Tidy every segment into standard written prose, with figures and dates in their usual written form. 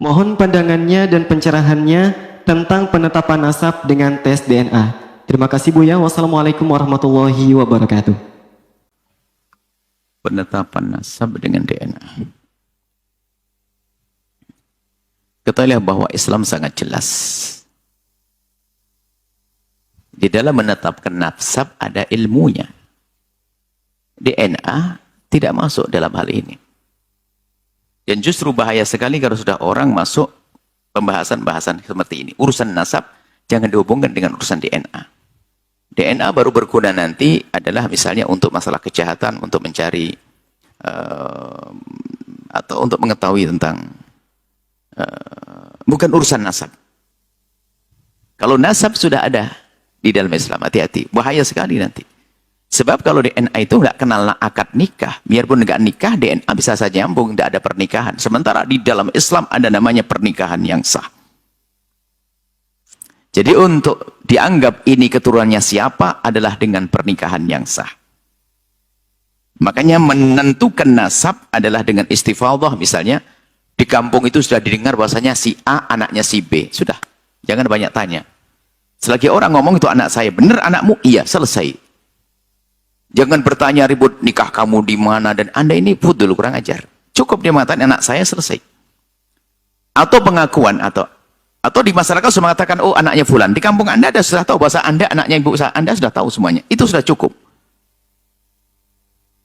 Mohon pandangannya dan pencerahannya tentang penetapan nasab dengan tes DNA. Terima kasih Buya. Wassalamualaikum warahmatullahi wabarakatuh. Penetapan nasab dengan DNA. Ketahuilah bahwa Islam sangat jelas. Di dalam menetapkan nasab ada ilmunya. DNA tidak masuk dalam hal ini. Dan justru bahaya sekali kalau sudah orang masuk pembahasan-bahasan seperti ini. Urusan nasab jangan dihubungkan dengan urusan DNA. DNA baru berguna nanti adalah misalnya untuk masalah kejahatan, untuk mencari atau untuk mengetahui tentang bukan urusan nasab. Kalau nasab sudah ada di dalam Islam, hati-hati, bahaya sekali nanti. Sebab kalau DNA itu nggak kenal akad nikah, biarpun nggak nikah, DNA bisa saja nyambung, tidak ada pernikahan. Sementara di dalam Islam ada namanya pernikahan yang sah. Jadi untuk dianggap ini keturunannya siapa adalah dengan pernikahan yang sah. Makanya menentukan nasab adalah dengan istifadhah. Misalnya di kampung itu sudah didengar bahwasanya si A anaknya si B. Sudah, jangan banyak tanya. Selagi orang ngomong itu anak saya, benar anakmu? Iya, selesai. Jangan bertanya ribut nikah kamu di mana dan Anda ini fudul, kurang ajar. Cukup dia mengatakan anak saya, selesai. Atau pengakuan atau di masyarakat sudah mengatakan oh anaknya fulan. Di kampung Anda sudah tahu bahasa Anda anaknya ibu Anda, sudah tahu semuanya. Itu sudah cukup.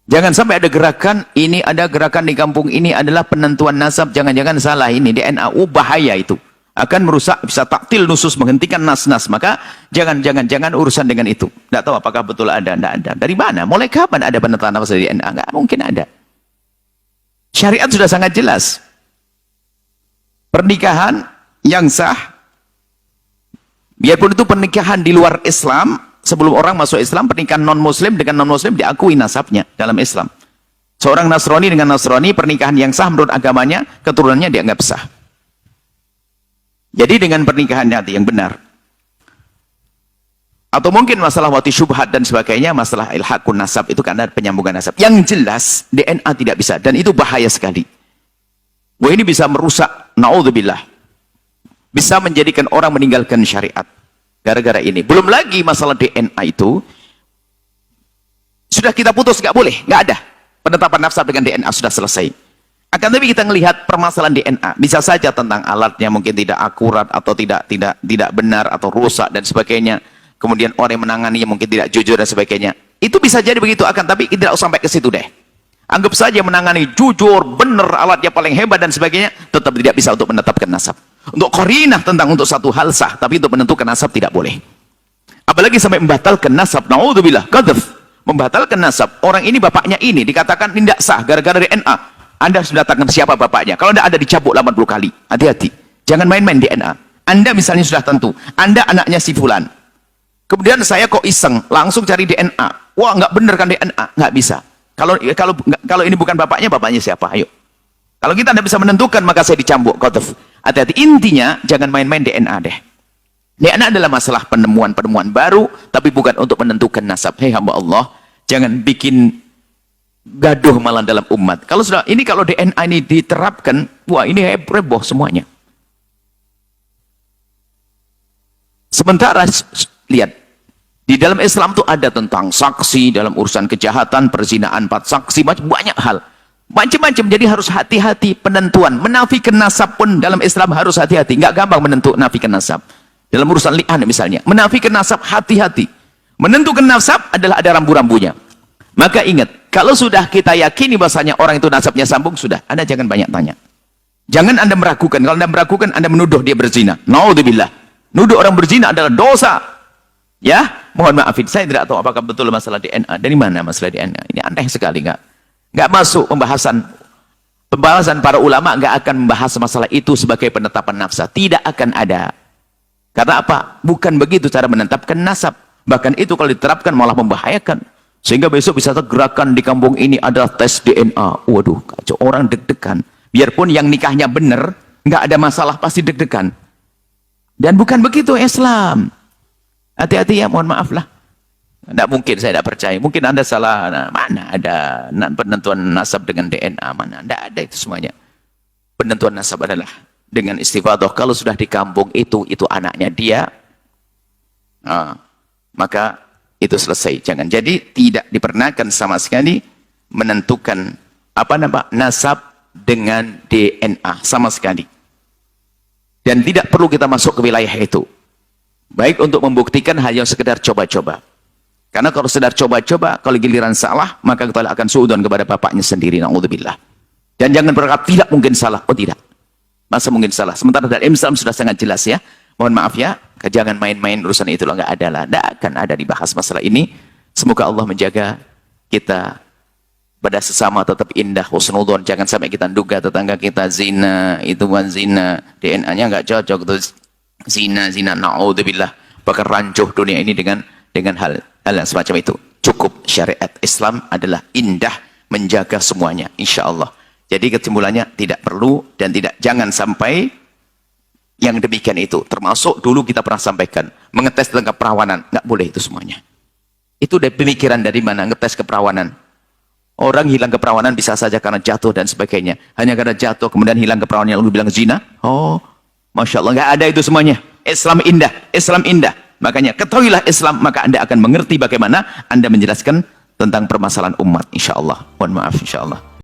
Jangan sampai ada gerakan ini, ada gerakan di kampung ini adalah penentuan nasab, jangan-jangan salah ini DNA. Bahaya itu. Akan merusak, bisa taktil nusus, menghentikan nas-nas. Maka jangan urusan dengan itu. Tidak tahu apakah betul ada, tidak ada. Dari mana? Mulai kapan ada penentuan nasab di DNA? Nggak mungkin ada. Syariat sudah sangat jelas. Pernikahan yang sah, biarpun itu pernikahan di luar Islam, sebelum orang masuk Islam, pernikahan non-muslim dengan non-muslim diakui nasabnya dalam Islam. Seorang Nasrani dengan Nasrani, pernikahan yang sah menurut agamanya, keturunannya dianggap sah. Jadi dengan pernikahan nanti yang benar. Atau mungkin masalah wati syubhat dan sebagainya, masalah ilhaqun nasab itu karena penyambungan nasab. Yang jelas DNA tidak bisa dan itu bahaya sekali. Wah, ini bisa merusak, naudzubillah. Bisa menjadikan orang meninggalkan syariat gara-gara ini. Belum lagi masalah DNA itu sudah kita putus, nggak boleh, nggak ada. Penetapan nasab dengan DNA sudah selesai. Akan tapi kita melihat permasalahan DNA, bisa saja tentang alatnya mungkin tidak akurat atau tidak benar atau rusak dan sebagainya. Kemudian orang yang menanganinya mungkin tidak jujur dan sebagainya. Itu bisa jadi begitu, akan tapi tidak usah sampai ke situ deh. Anggap saja menangani jujur, benar, alatnya paling hebat dan sebagainya, tetap tidak bisa untuk menetapkan nasab. Untuk qarinah tentang untuk satu hal sah, tapi untuk menentukan nasab tidak boleh. Apalagi sampai membatalkan nasab, naudzubillah, qadzaf. Membatalkan nasab, orang ini bapaknya ini dikatakan tidak sah gara-gara DNA. Anda sudah datangkan siapa bapaknya. Kalau tidak ada dicabut 80 kali. Hati-hati. Jangan main-main DNA. Anda misalnya sudah tentu. Anda anaknya si fulan. Kemudian saya kok iseng. Langsung cari DNA. Wah, nggak bener kan DNA. Nggak bisa. Kalau ini bukan bapaknya siapa? Ayo. Kalau kita tidak bisa menentukan, maka saya dicambuk. Hati-hati. Intinya, jangan main-main DNA deh. DNA adalah masalah penemuan-penemuan baru. Tapi bukan untuk menentukan nasab. Hei hamba Allah. Jangan bikin gaduh malah dalam umat. Kalau sudah ini, kalau DNA ini diterapkan, wah ini heboh semuanya. Sementara lihat di dalam Islam tuh ada tentang saksi dalam urusan kejahatan, perzinaan, 4 saksi, banyak hal, macam-macam. Jadi harus hati-hati penentuan. Menafikan nasab pun dalam Islam harus hati-hati. Nggak gampang menafikan nasab. Dalam urusan li'an misalnya, menafikan nasab hati-hati. Menentukan nasab adalah ada rambu-rambunya. Maka ingat, kalau sudah kita yakini bahasanya orang itu nasabnya sambung, sudah, Anda jangan banyak tanya. Jangan Anda meragukan. Kalau Anda meragukan, Anda menuduh dia berzina. Naudzubillah. Nuduh orang berzina adalah dosa. Ya, mohon maafin, saya tidak tahu apakah betul masalah DNA. Dari mana masalah DNA? Ini aneh sekali, nggak masuk pembahasan para ulama, nggak akan membahas masalah itu sebagai penetapan nasab. Tidak akan ada. Karena apa? Bukan begitu cara menetapkan nasab. Bahkan itu kalau diterapkan malah membahayakan. Sehingga besok bisa gerakan di kampung ini adalah tes DNA. Waduh, kacau, orang deg-degan. Biarpun yang nikahnya benar, nggak ada masalah, pasti deg-degan. Dan bukan begitu Islam. Hati-hati ya, mohon maaf lah. Tidak mungkin, saya tidak percaya. Mungkin Anda salah. Nah, mana ada penentuan nasab dengan DNA? Mana? Tidak ada itu semuanya. Penentuan nasab adalah dengan istifadah. Kalau sudah di kampung itu anaknya dia, maka itu selesai. Jangan. Jadi tidak diperkenankan sama sekali menentukan nasab dengan DNA sama sekali. Dan tidak perlu kita masuk ke wilayah itu. Baik untuk membuktikan hanya sekedar coba-coba. Karena kalau sedar coba-coba, kalau giliran salah, maka kita akan suudon kepada bapaknya sendiri. Na'udzubillah. Dan jangan berkata tidak mungkin salah. Oh tidak. Masa mungkin salah? Sementara dalam Islam sudah sangat jelas ya. Mohon maaf ya, jangan main-main urusan itu. Nggak ada lah. Nggak akan ada dibahas masalah ini. Semoga Allah menjaga kita pada sesama tetap indah, husnudon. Jangan sampai kita duga tetangga kita zina, itu bukan zina, DNA-nya nggak cocok, itu zina, na'udzubillah. Bahkan rancuh dunia ini dengan hal yang semacam itu. Cukup syariat Islam adalah indah, menjaga semuanya, insya Allah. Jadi kesimpulannya tidak perlu dan jangan sampai yang demikian itu. Termasuk dulu kita pernah sampaikan, mengetes tentang keperawanan, nggak boleh itu semuanya. Itu dari pemikiran dari mana ngetes keperawanan? Orang hilang keperawanan bisa saja karena jatuh dan sebagainya. Hanya karena jatuh kemudian hilang keperawanan lalu bilang zina. Oh, Masya Allah, nggak ada itu semuanya. Islam indah, Islam indah. Makanya ketahuilah Islam, maka Anda akan mengerti bagaimana Anda menjelaskan tentang permasalahan umat, insya Allah. Mohon maaf, insya Allah.